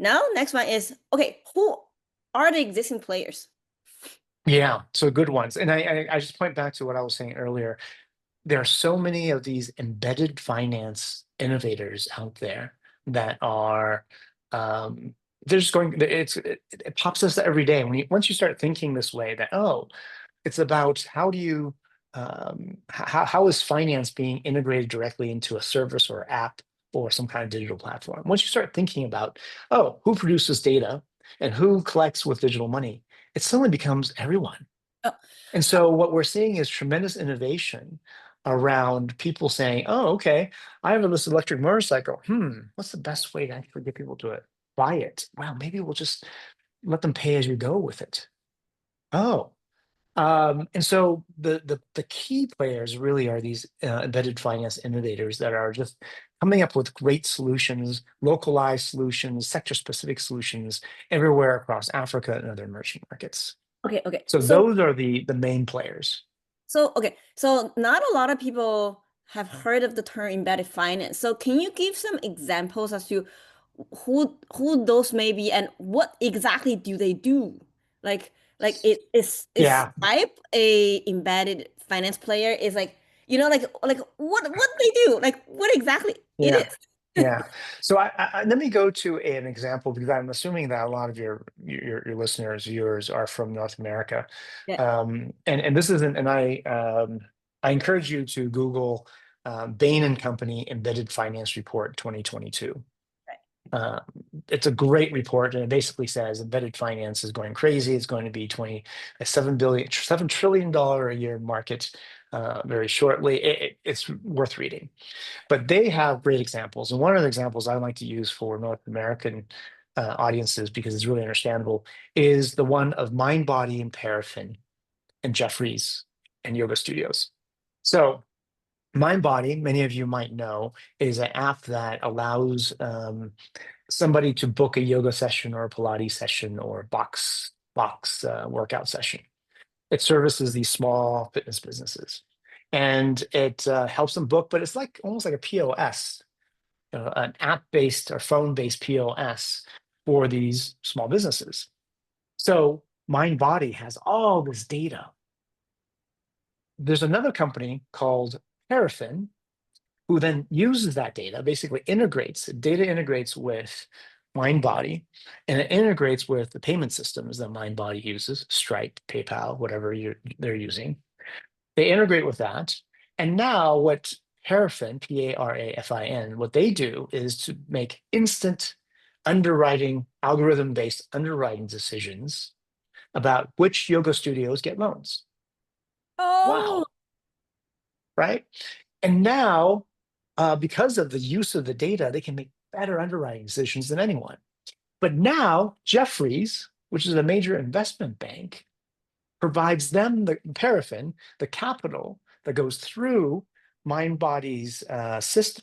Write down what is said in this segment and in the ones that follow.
Now, next one is, okay, who are the existing players? Yeah, so good ones. And I just point back to what I was saying earlier. There are so many of these embedded finance innovators out there that are they're just going it pops us every day when once you start thinking this way that it's about how do you how is finance being integrated directly into a service or app or some kind of digital platform. Once you start thinking about who produces data and who collects with digital money, it suddenly becomes everyone. Uh, And so what we're seeing is tremendous innovation around people saying, "Oh, okay, I have this electric motorcycle. What's the best way to actually get people to buy it? Well, maybe we'll just let them pay as you go with it." Oh, and so the key players really are these embedded finance innovators that are just coming up with great solutions, localized solutions, sector-specific solutions everywhere across Africa and other emerging markets. okay, okay. So those are the main players. So not a lot of people have heard of the term embedded finance. So can you give some examples as to who those may be and what exactly do they do? Like it is Yeah, Stripe a embedded finance player? Is like like what they do? Like what exactly it yeah, is? yeah. So let me go to an example because I'm assuming that a lot of your listeners, viewers, are from North America, Yeah. and this isn't. And I encourage you to Google Bain and Company Embedded Finance Report 2022. Right. Uh, it's a great report, and it basically says embedded finance is going crazy. It's going to be a $7 trillion a year market very shortly. It's worth reading. But they have great examples. And one of the examples I like to use for North American audiences, because it's really understandable, is the one of MindBody and Paraffin and Jeffries and Yoga Studios. So MindBody, many of you might know, is an app that allows somebody to book a yoga session or a Pilates session or box workout session. It services these small fitness businesses, and it helps them book. But it's like almost like a POS, an app-based or phone-based POS for these small businesses. So MindBody has all this data. There's another company called Paraffin who then uses that data, basically data integrates with MindBody, and it integrates with the payment systems that MindBody uses, Stripe, PayPal, whatever they're using. They integrate with that. And now what Paraffin, Parafin, what they do is to make instant algorithm-based underwriting decisions about which yoga studios get loans. Oh, Wow, right? And now, because of the use of the data, they can make better underwriting decisions than anyone. But now, Jeffries, which is a major investment bank, provides them the Paraffin, the capital that goes through MindBody's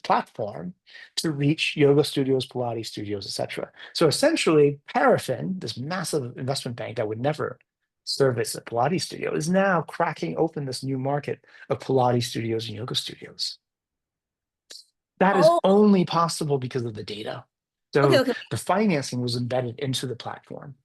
platform to reach yoga studios, Pilates studios, etc. So essentially, Paraffin, this massive investment bank that would never service a Pilates studio, is now cracking open this new market of Pilates studios and yoga studios. That is oh, only possible because of the data. okay, So okay. the financing was embedded into the platform.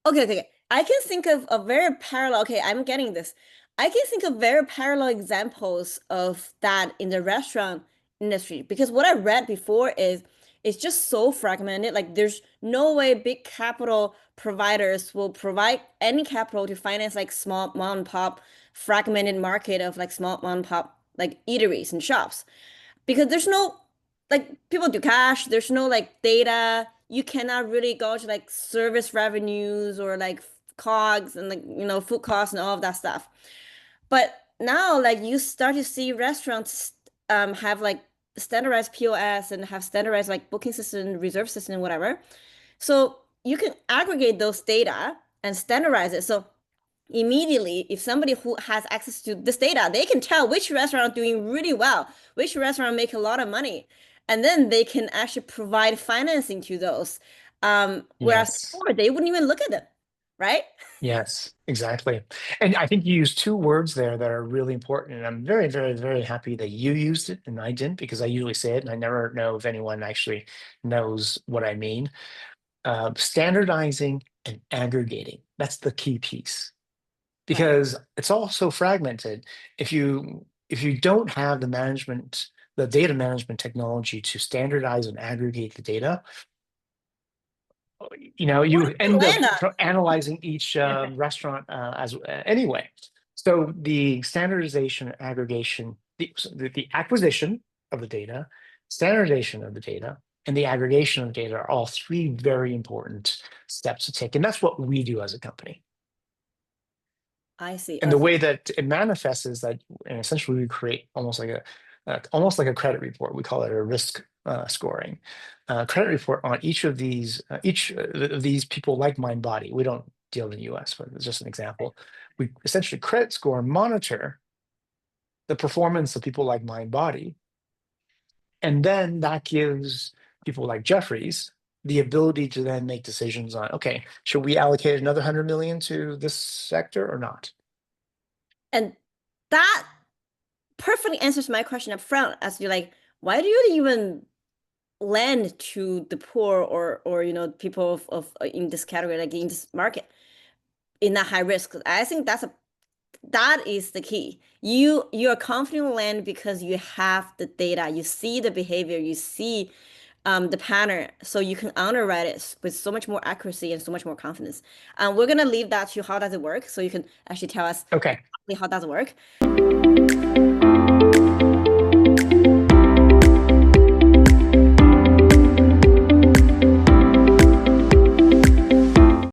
Okay, okay, okay. I can think of a very parallel. Okay, I'm getting this. I can think of very parallel examples of that in the restaurant industry because what I read before is it's just so fragmented. Like there's no way big capital providers will provide any capital to finance like small mom and pop fragmented market of like small mom and pop like eateries and shops because there's no like people do cash, there's no like data. You cannot really go to like service revenues or like COGS and like food costs and all of that stuff. But now like you start to see restaurants have like standardized POS and have standardized like booking system, reserve system, whatever. So you can aggregate those data and standardize it. So immediately if somebody who has access to this data they can tell which restaurant doing really well, which restaurant make a lot of money, and then they can actually provide financing to those, whereas Yes. before they wouldn't even look at them, right? Yes, exactly. And I think you used two words there that are really important. And I'm very, very, very happy that you used it and I didn't, because I usually say it and I never know if anyone actually knows what I mean. standardizing and aggregating. That's the key piece Right. because it's all so fragmented. If you don't have the data management technology to standardize and aggregate the data, What you do we end up land on? analyzing each restaurant as anyway. So the standardization, aggregation, the acquisition of the data, standardization of the data, and the aggregation of data are all three very important steps to take, and that's what we do as a company. I see. And the Okay. way that it manifests is that, and essentially, we create almost like a credit report. We call it a risk scoring credit report on each of these people like MindBody. We don't deal in the U.S., but it's just an example. We essentially credit score and monitor the performance of people like MindBody, and then that gives people like Jeffries the ability to then make decisions on, okay, should we allocate another 100 million to this sector or not? And that perfectly answers my question up front as to like, why do you even lend to the poor or people of in this category, like in this market, in that high risk? I think that is the key. You are confident in land because you have the data, you see the behavior, you see the pattern, so you can underwrite it with so much more accuracy and so much more confidence. We're gonna leave that to how does it work, so you can actually tell us Okay. how does it work.